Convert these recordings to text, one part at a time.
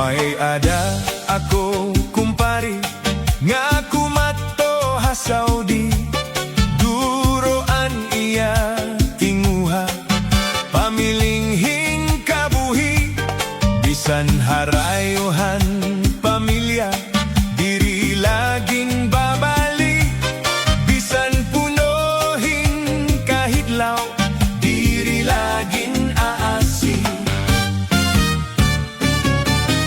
May ada ako kumpari nga kumato ha Saudi. Duroan iya tinguha pamilinghing kabuhi. Bisan harayuhan pamilya diri laging babali. Bisan punohing kahidlaw diri laging aasi.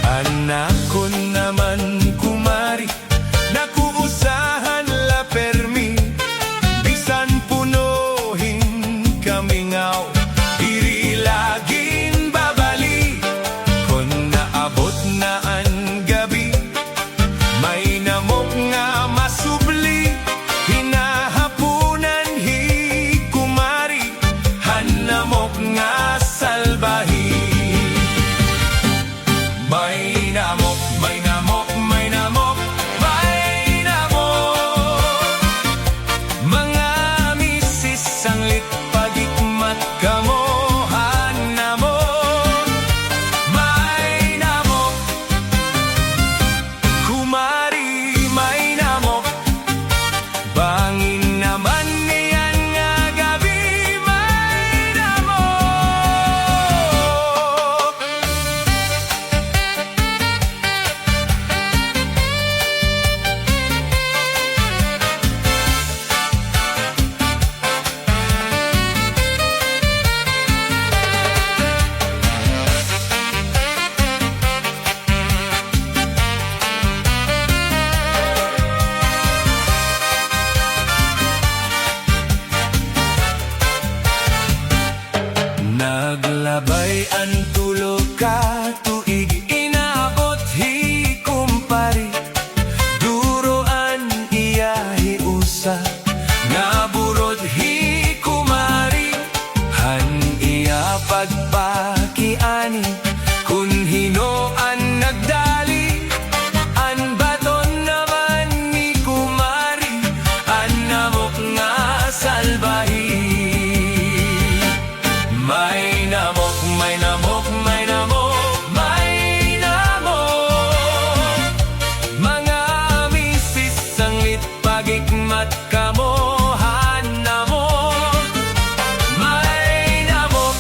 Anak ko naman kumari, nakuusahan la permi. Bisan punohin kamingaw, diri laging babali. Kung naabot na ang gabi, may namok nga masubli. Hinahapunan hi kumari, hanamok nga salbahi. May namok, may namok, may namok, may namok. Mga misis sanglit pagikmat kamo, hanamok. May namok, kumari may namok. Bangin naman niyan nga gabi, may namok. Naglabay ang tulog ka tuig inaabot hi kumpari. Duroan iya hiusa nga burod hi kumari. Han iya pagpakiani kun hinoan nagdali. An baton naman ni kumari, an namok nga salbahi. May namok, may namok, may namok, may namok. Mga misis sanglit pagikmat kamo, hanamok. May namok,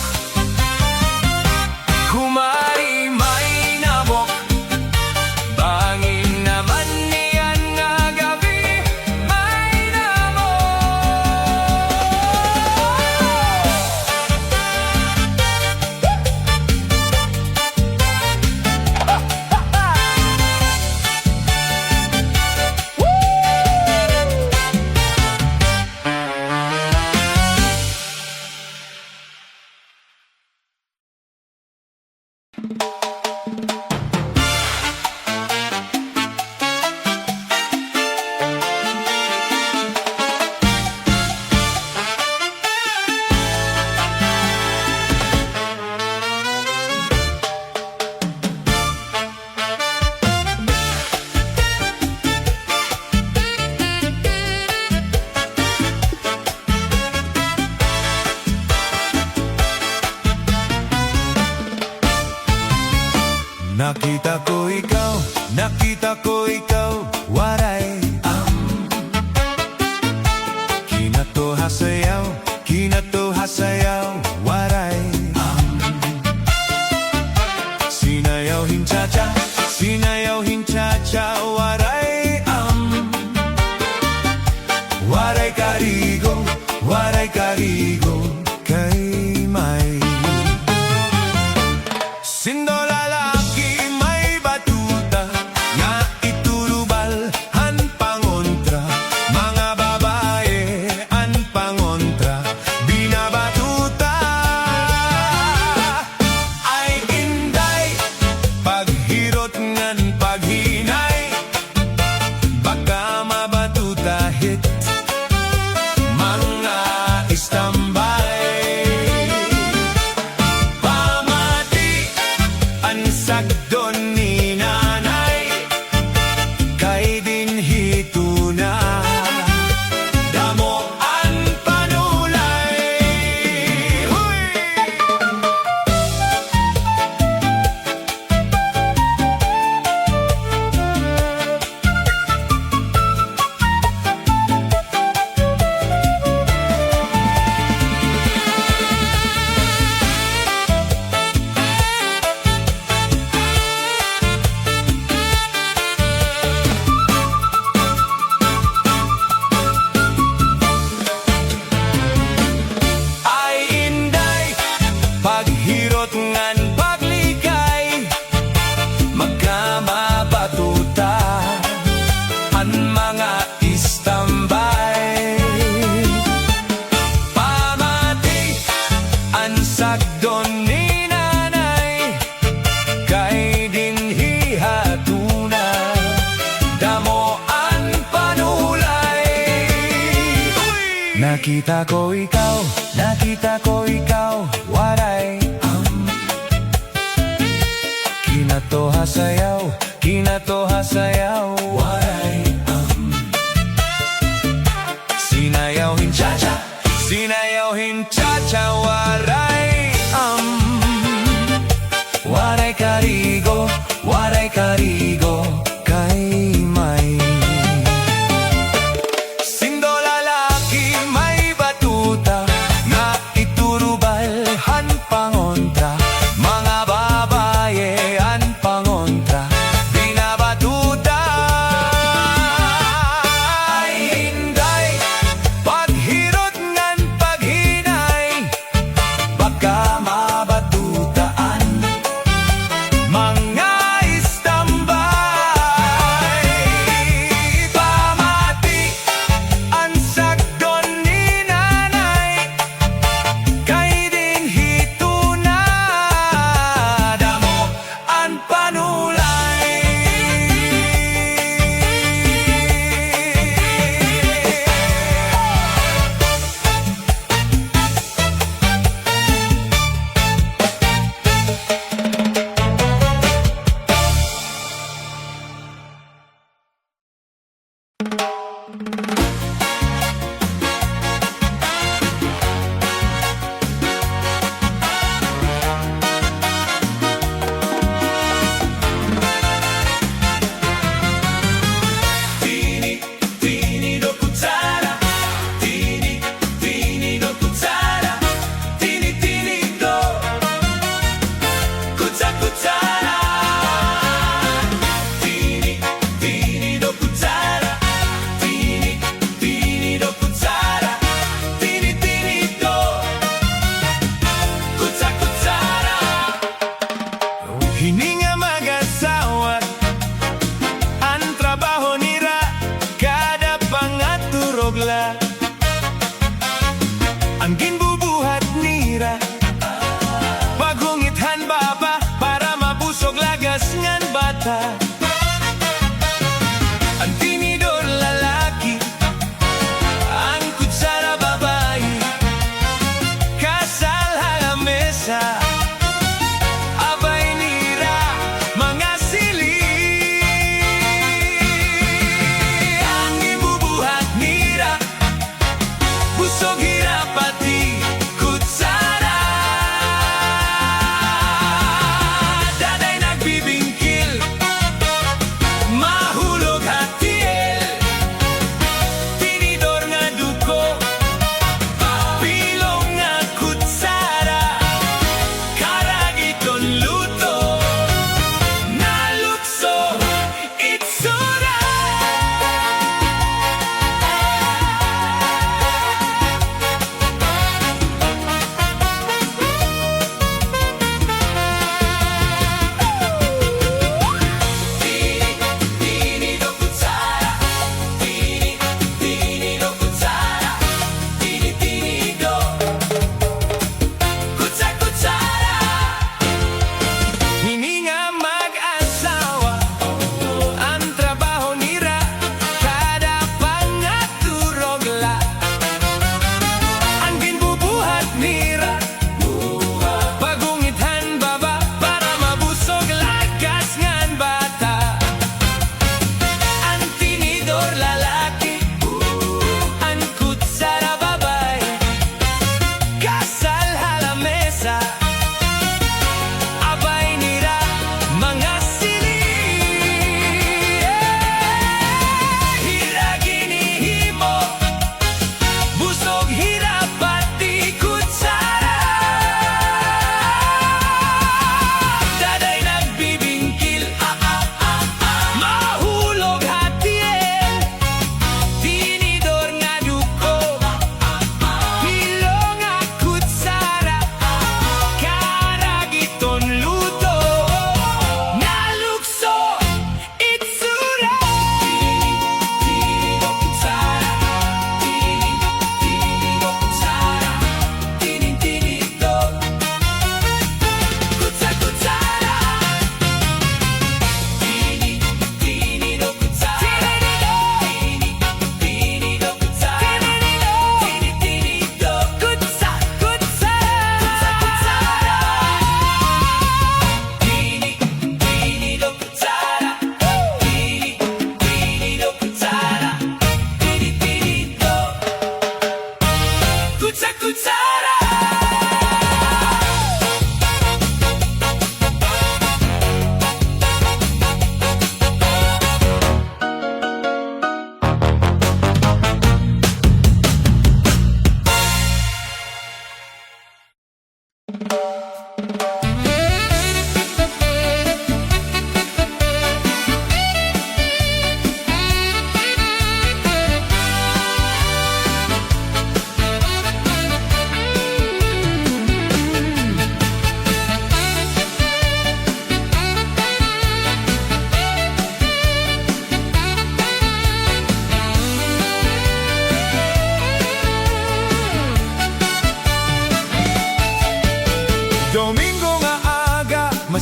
kumari may namok. Bangin naman niyan nga gabi, may namok. Nakita ko ikaw, waray kinato hasayaw, waray sinayaw hinchacha, waray waray karigo, kay may sindo lalaki may batuta nga iturubal han pangontra. Mga babae an pangontra binabatuta. Ay inday paghirot ngan paghinay, baka mabatuta hit mga istambay. Pamati ang sagdon ni nanay, kay din hito na damo ang panulay. Huy! nakita ko ikaw, waray kinatoha sayaw, waray sinayawin cha-cha, waray waray karigo, kay may sindo lalaki may batuta, na iturubalhan pangontra, mga babaye an pangontra, binabatuta. Ay hinday, paghirot ngan paghinay, baka mabatutaan mga istambay. Pamati ang sakdon ni nanay, kay din hituna damo ang panulay. Tini do kutsara, tini do kutsara, tini do kutsara. Tini do kutsara, tini do kutsara, tini do kutsara. Hininga mag-asawa, ang trabaho nira, kada pangaturogla, ang ginbubuhat nira, paghungithan baba, para mabusog lagas ngan bata. Ang tinidor lalaki, ang kutsara babae, kasal halamesa, abay nira, mga sili. Ang ibubuhat nira, busog hirap pati kutsara. Daday nagbibingkil,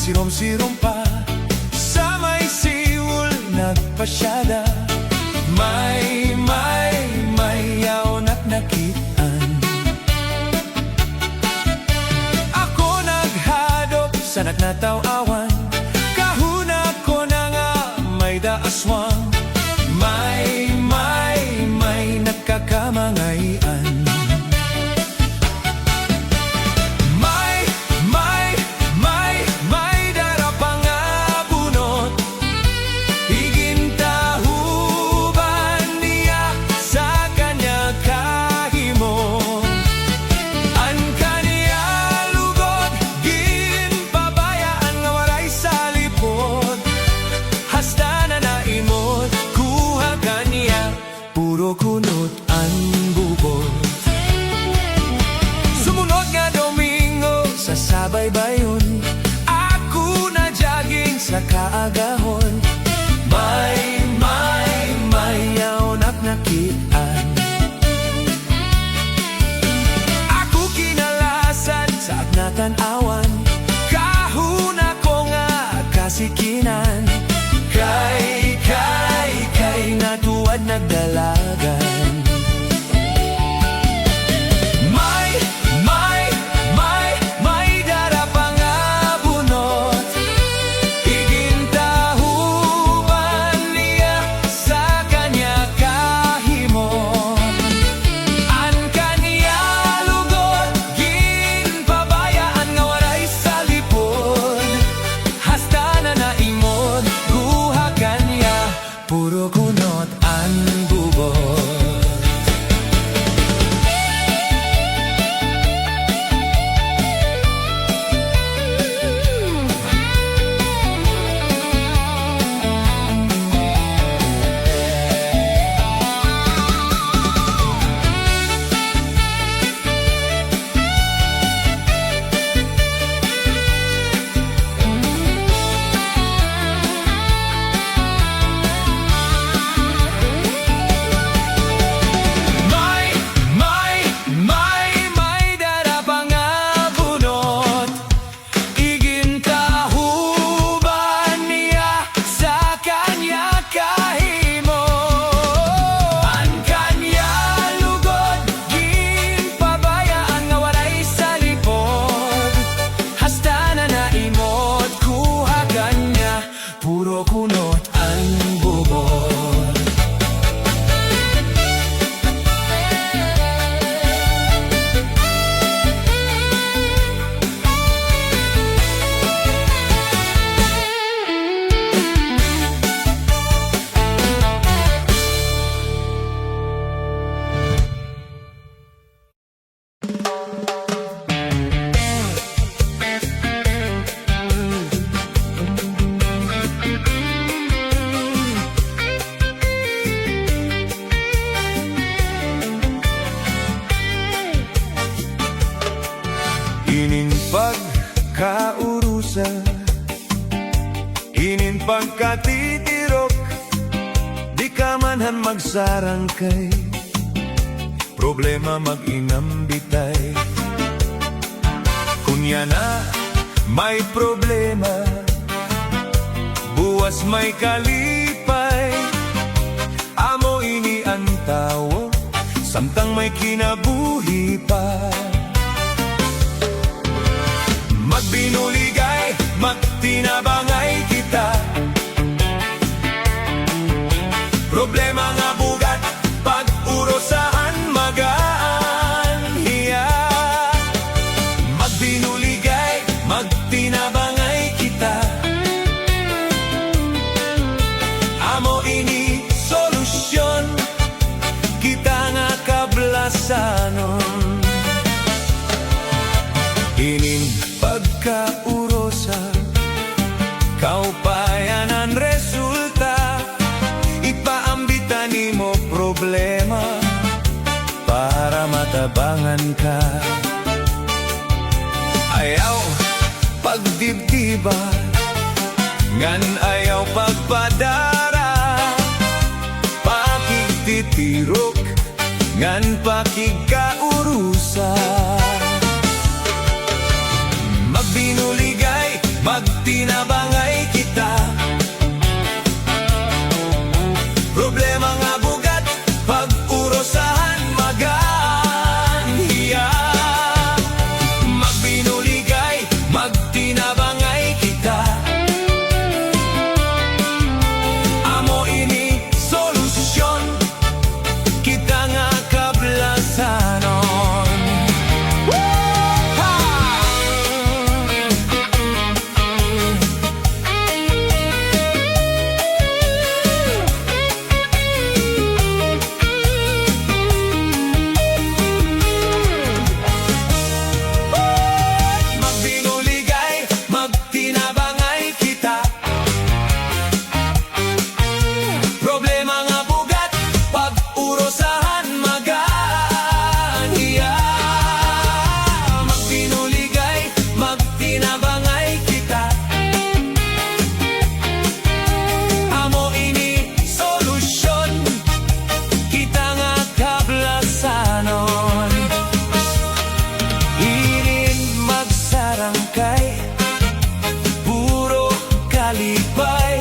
sirom-sirom pa sa may siwol nagpasyada. May yaon at nakitaan. Ako naghadop sa nagnataw-awan, kahuna ko na nga may daaswang. May nagkakamangayan. May darapang abunot, igintahuban niya sa kanya kahimo. An kaniya lugod, ginpabayaan nga waray sa lipod. Hasta na naimod, kuha kaniya, puro kunot ang bubot. Sumunod nga Domingo sa sabay-bayon, ako na jogging sa kaagahon. May yaon at nakitaan. Ako kinalasan sa agnatan-awan, kahuna ko nga kasikinan. Kay natuwad nagdalagan. May darapang abunot, igintahuban niya sa kanya kahimo. An kaniya lugod, ginpabayaan nga waray sa lipod. Hasta na naimod, kuha kaniya, puro kunot ang bubot. May darapang abunot, igintahuban niya sa kanya kahimo. An kanya lugod, ginpabayaan nga waray sa lipod. Hasta na naimod, kuha kanya, puro kunot ang bubot. Inin pagkaurusa, inin pagkatitirok, di ka manhan magsarangkay, problema mag-inambitay. Kunya na may problema, buwas may kalipay, amo ini ang tawo, samtang may kinabuhi pa. Magbinuligay, magtinabangay kita, problema nga bugat, pag-urosahan magaan hiya. Magbinuligay, magtinabangay kita, amo ini solusyon, kita nga kablasanon. Inin pagkaurosa, kaupayan ang resulta, ipaambitan mo problema para matabangan ka. Ayaw pagdibdiba, ngan ayaw pagpadara, pakigtitirok, ngan pakigkaurusa. Magbinuligay, magtinabangay kalipay.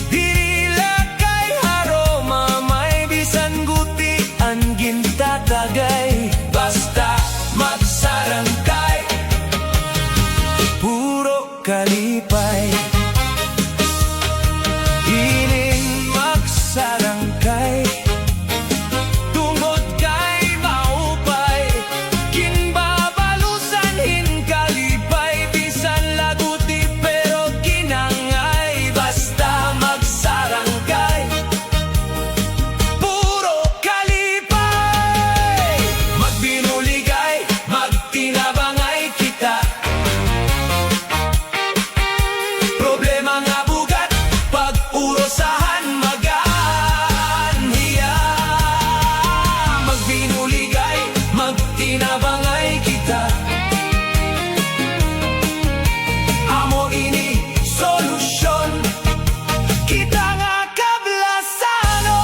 Dila kay haroma may bisan guti ang gintatagay. Basta magsarangkay, puro kalipay. Ining magsarangkay, tungod kay maupay. Kinbabalusan hin kalipay, bisan laguti pero kinangay. Basta magsarangkay, puro kalipay. Magbinuligay, magtinabangay kita. Problema nga bugat, pag urosahan maganhiya. Magbinuligay, magtinabangay kita. Amo ini solusyon, kita nga kablasanon.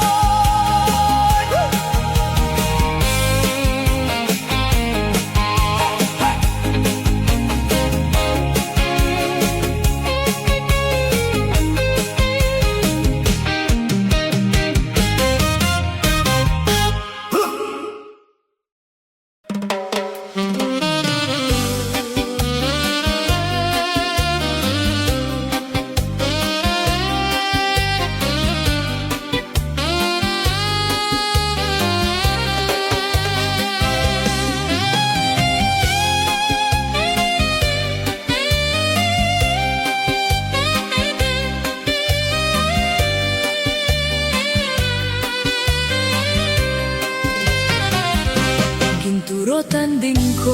Ginturotan din ko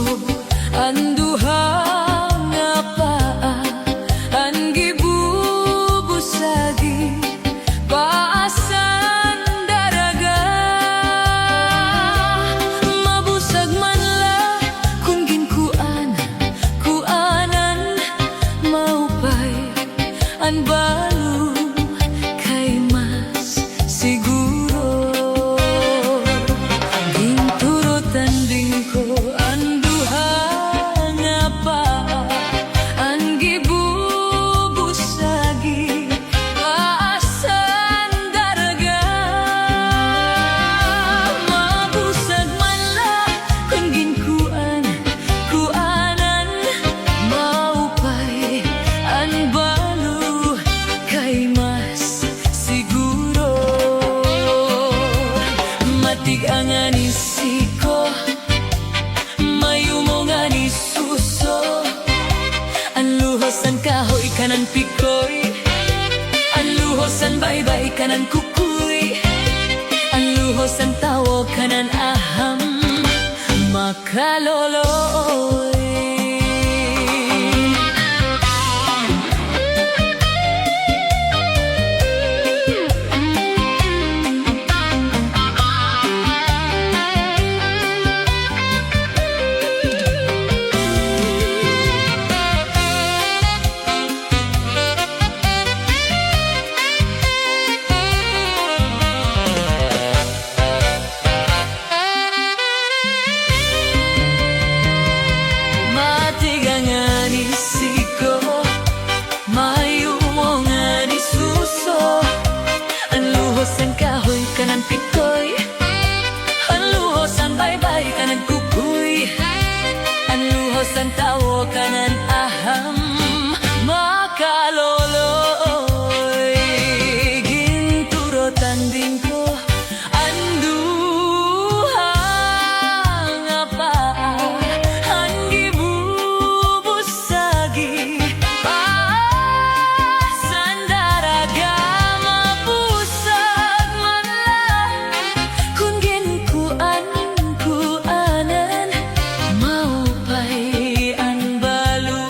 ang duha nga paa, ang gibubusagi paasan daraga. Mabusag man la kung ginkuan, kuanan maupay ang balo kay mas siguro. Ginturotan din ko ang duha nga paa, ang gibubusagi paasan daraga. Mabusag man la kung ginkuan, kuanan maupay ang balo kay mas siguro. Matig ang anisiko, mayumo nga ni suso. Ang luhos ang kahoy kanan pikoy, ang luhos ang baybay kanan kukuy, ang luhos ang tawo kanan aham makaloloy. Kanan pikoy, ang luhos ang baybay kanan kukuy, ang luhos ang tawo kanan aham makaloloy. Ginturotan din ko ang duha nga paa, ang gibubusagi paasan daraga. Mabusag man kung ginkuan, kuanan maupay ang balo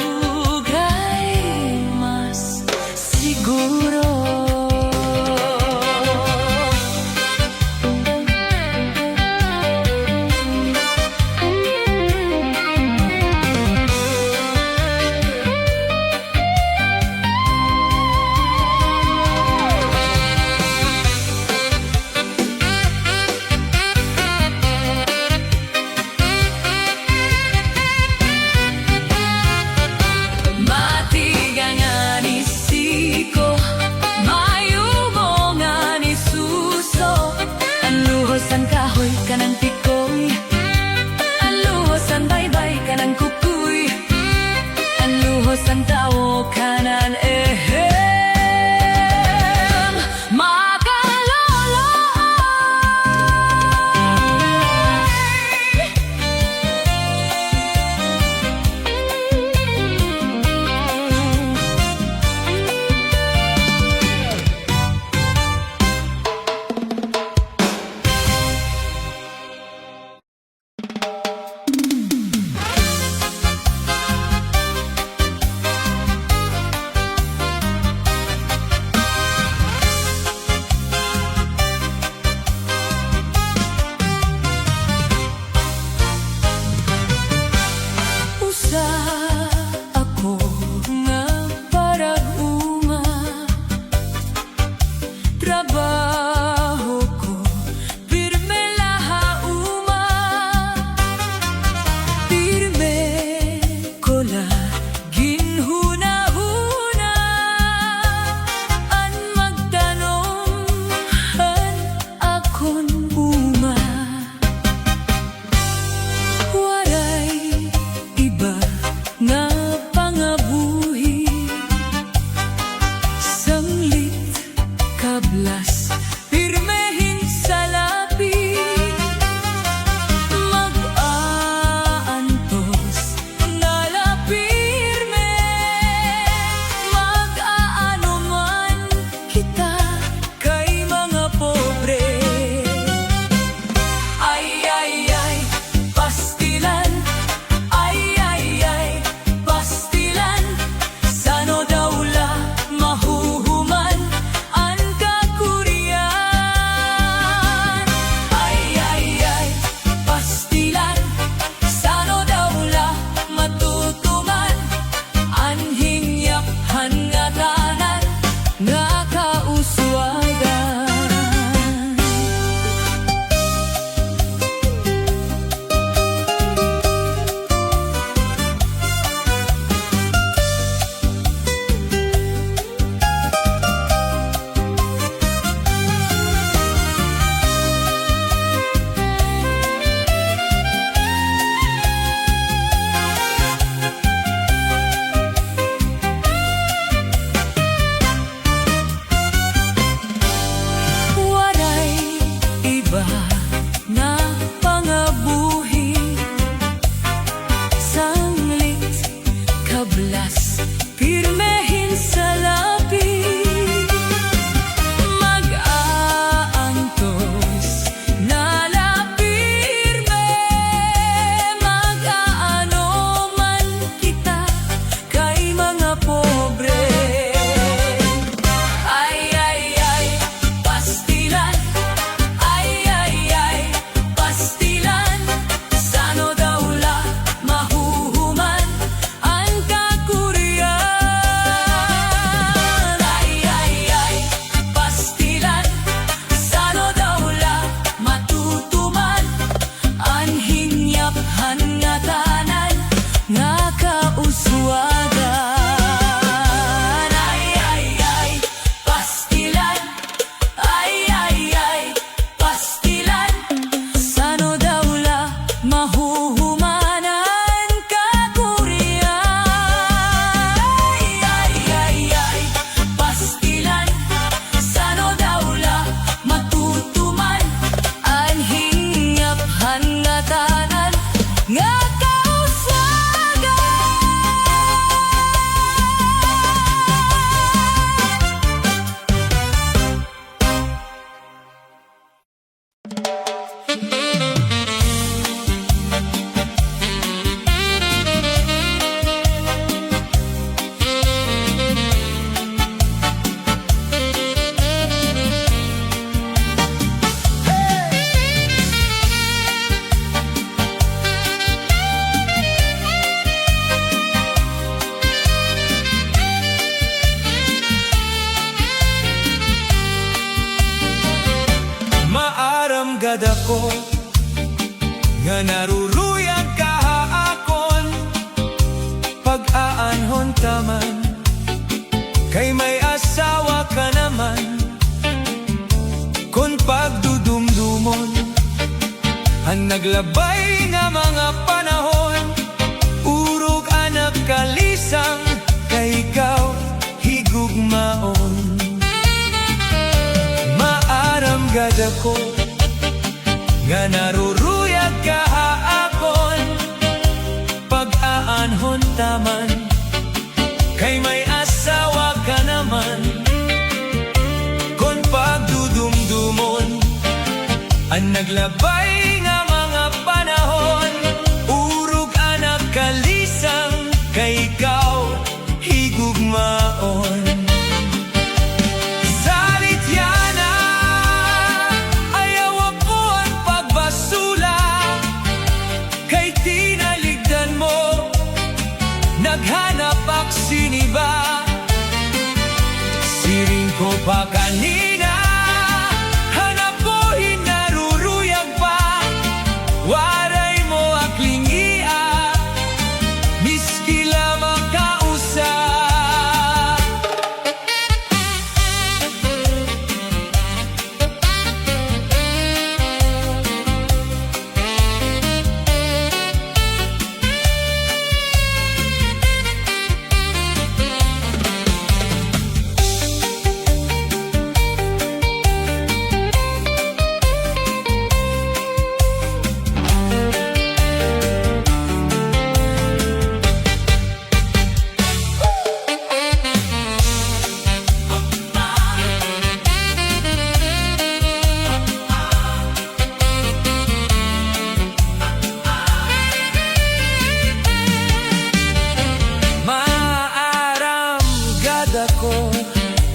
kablas, pirmehin sa lapi. Mag-aantos, nalapirme, mag-aano man kita kay mga pobre. Ay, ay, ay, pastilan. Ay, ay, ay, pastilan. Sano daw la mahuhuman ang kakurian. Ay, ay, ay, pastilan. Sano daw la matutuman ang hingyaphan nga tanan nga kauswagan. Waray iba na pangabuhi, sanglit, kablas, pirmehin sa lapi. Mag-aantos, nalapirme, mag-aano man kita kay mga pobre. Ay, ay, ay, pastilan. Ay, ay, ay, pastilan. Sano daw la mahuhuman ang kakurian. Ay, ay, ay, pastilan. Sano daw la matutuman ang hingyaphan nga tanan nga kauswagan. Ay, ay, ay, pastilan. Ay, ay, ay, pastilan. Sano daw la mahuhuman ang kakurian. Ay, ay, ay, pastilan. Sano daw la matutuman ang hingyaphan nga tanan nga kauswagan. Maaram gad ako nga naruruyag kahaakon, pag-aanhon taman kay may asawa ka naman. Kung pagdudumdumon ang naglabay nga mga panahon, urog anak kalisang kay ikaw higugmaon. Maaram gad ako nga naruruyag kahaakon, pag-aanhon taman kay may asawa ka naman. Kung pagdudumdumon ang naglabay nga mga panahon, urog anak kalisang kay ikaw higugmaon. Naghanap ak siniba, siring ko pa kanina, hanap ko hinaruruyag pa, waray mo aklingia, miski lamang kausap.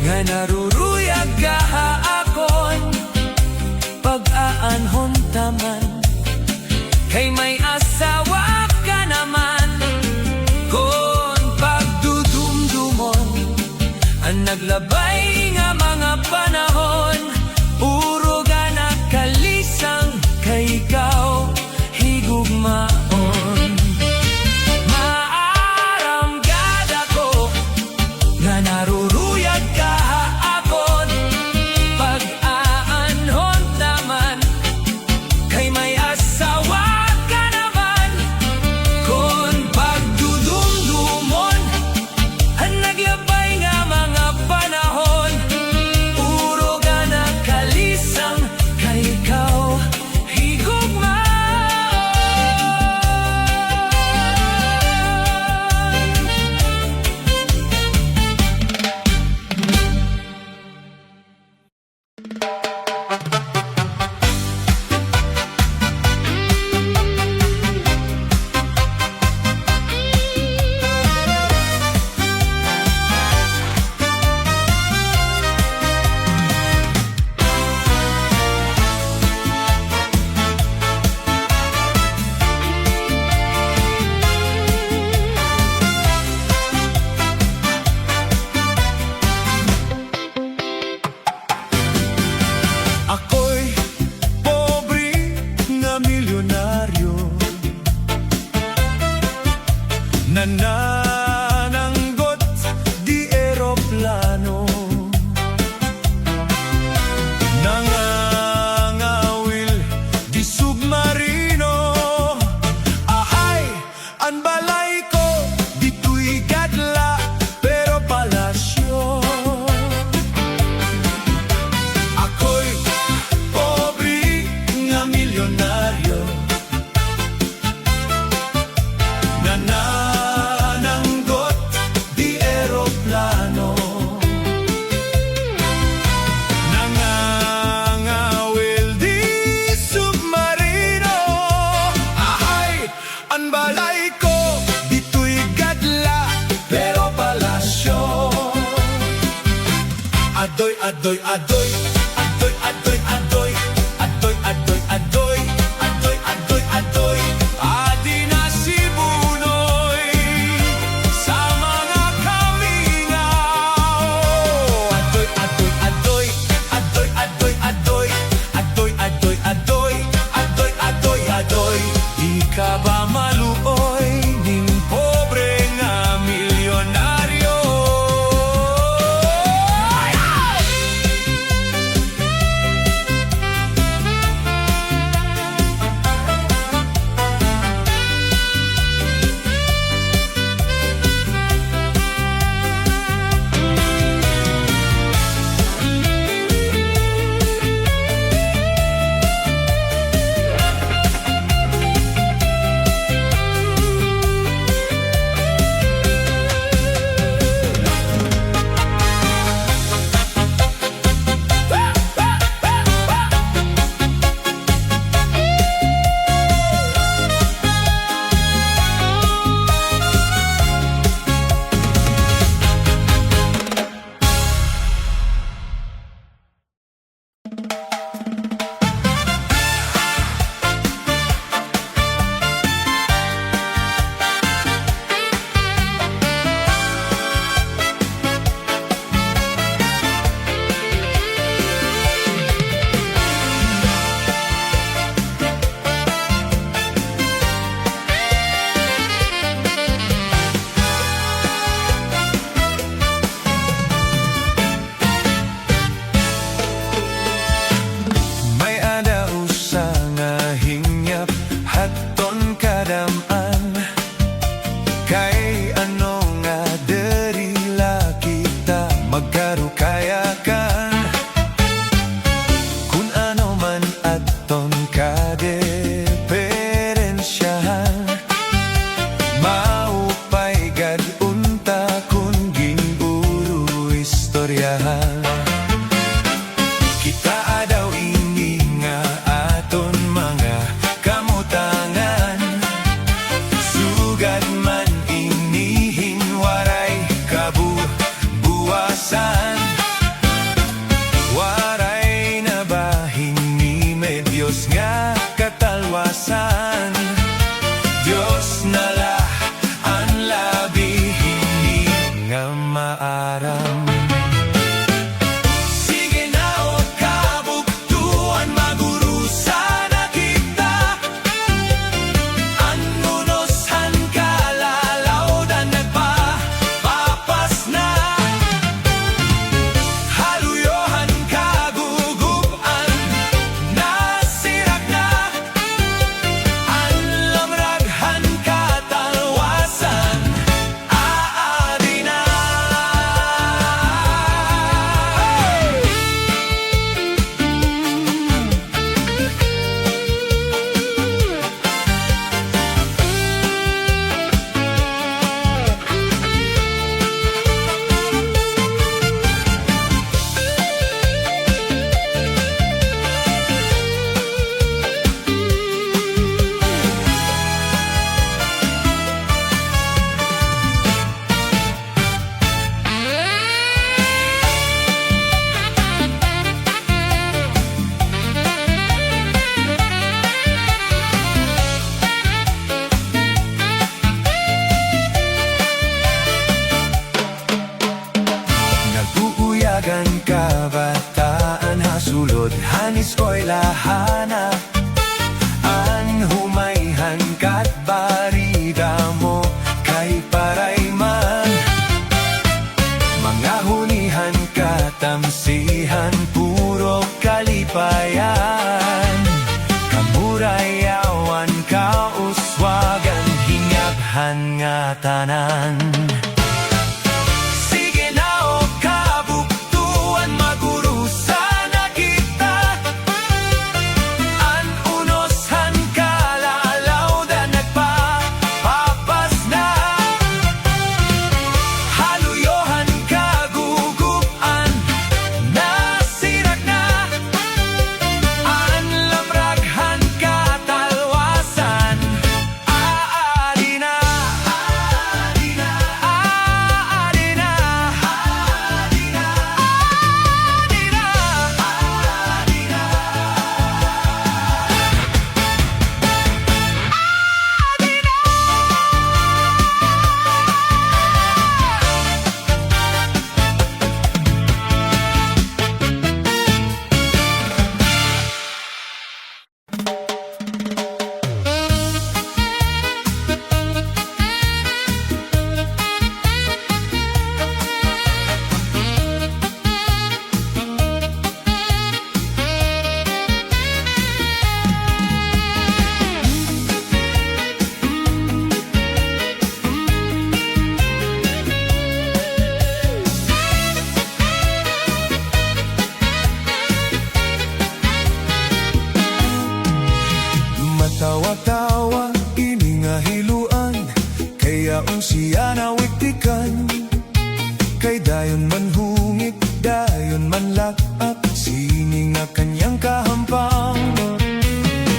nga naruruyag kahaakon pag-aanhon taman kay may asawa ka naman kon pagdudumdumon ang naglabay nga mga panahon puro ga nakalisang kay ikaw higugmaon. Maaramgad ako nga naruruyag kahaakon pag-aanhon naman kay may asawa ka naman kon pagdudumdumon ang naglabay nga mga panahon puro ga nakalisang kay ikaw higugmaon. Ako'y pobre nga milyonaryo, nanananggot di eroplano, nangangawil di submarino. Ahay, ang balay ko dito'y gadla pero palasyo. Ako'y pobre nga milyonaryo, nanananggot di eroplano, nangangawil di submarino. Ahay, ang balay ko dito'y gadla pero palasyo. Adoy, adoy, adoy, adoy, adoy, adoy, adoy, adoy, adoy, adoy, adoy, adoy, adi na si Bunoy sa mga kamingaw. Adoy, adoy, adoy, adoy, adoy, adoy, adoy, adoy, adoy, adoy, adoy, adoy. Di ka ba maluoy ning pobre nga milyonaryo? kabubuwasan. Nag-uuyagan kabataan hasulod hanis ko'y lahana. An humayhan kat barida mo kay parayman. Mga hunihan katamsihan puro kalipayan. Kamurayawan kauswagan hingaphan nga tanan. Sige na o kabuktuan magurusan na kita. An unoshan kalalaw da nagpapapas na. Haluyohan kagugupan nasirak na. An lamraghan katalwasan aali na. Aali na. Aali na. Aali na. Aali na. Aali na. Matawa-tawa, ini nga hiluan, kaya siya nawiktikan. Kay dayon man hungit, dayon man lakak, sini nga kanyang kahampang.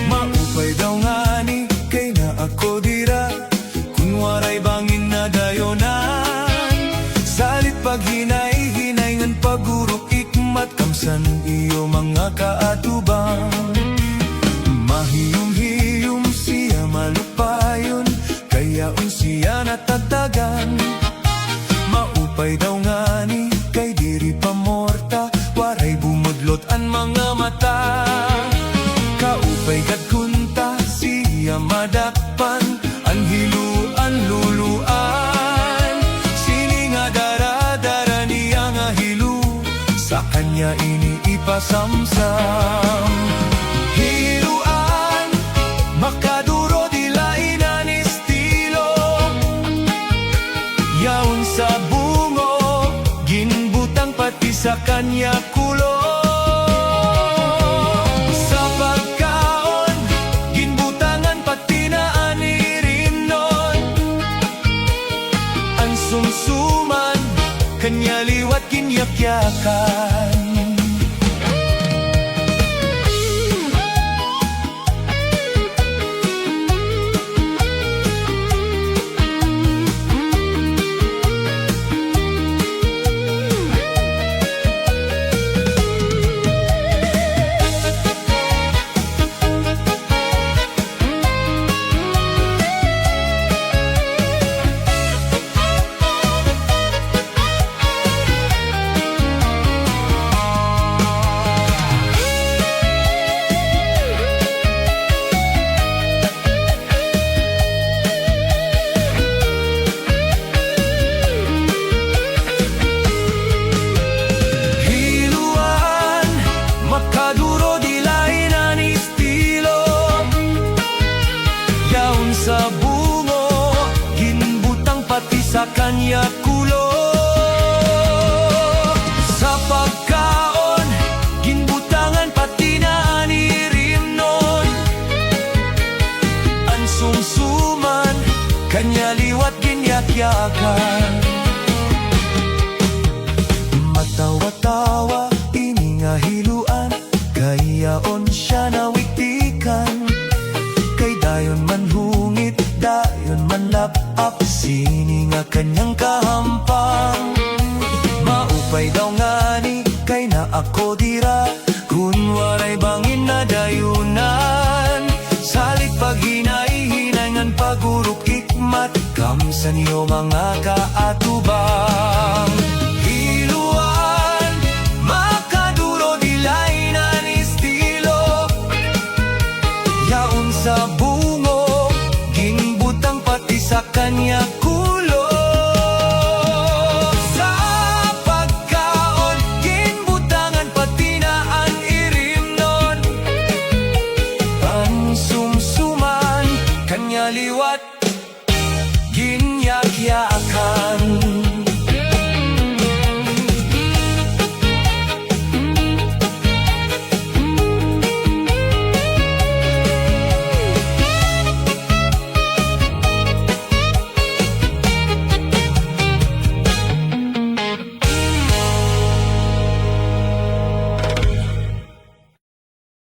Maupay daw nga ni, kay na ako dira, kunwaray bangin na dayonan. Salit paghinay-hinay ngan pagurok ikmat, kamsan iyo mga kaatubang. Mahiyom-hiyom siya malupayon, kaya siya natagdagan. Maupay daw nga ni, kay diri pamorta, waray bumudlot ang mga mata. Kaupay kadkunta, siya madakpan, ang hiluan luluan. Sini nga dara-dara niya nga hilu, sa kanya ini ipasamsam. Hiluan, makaduro di lainan estilo. Yaon sa bungo, ginbutang pati sa kanya kulo. Sa pagkaon, ginbutangan pati na anirin nun. Ang sumsuman, kanya liwat kinyakyakan. Sa bungo, ginbutang pati sa kanya kulo. Sa pagkaon, ginbutangan pati na anirim nun. Ang sumsuman, kanya liwat ginyakyakan. Matawa-tawa, ini nga hiluan, kayaon siya nawiktikan. Kay dayon man hungit, dayon man lapap, sini nga kanyang kahampang. Maupay daw nga ni, kay na ako dira, kunwaray bangin na dayunan. Salit paghinay-hinay ngan pagurok ikmat, kamsan iyo mga kaatu.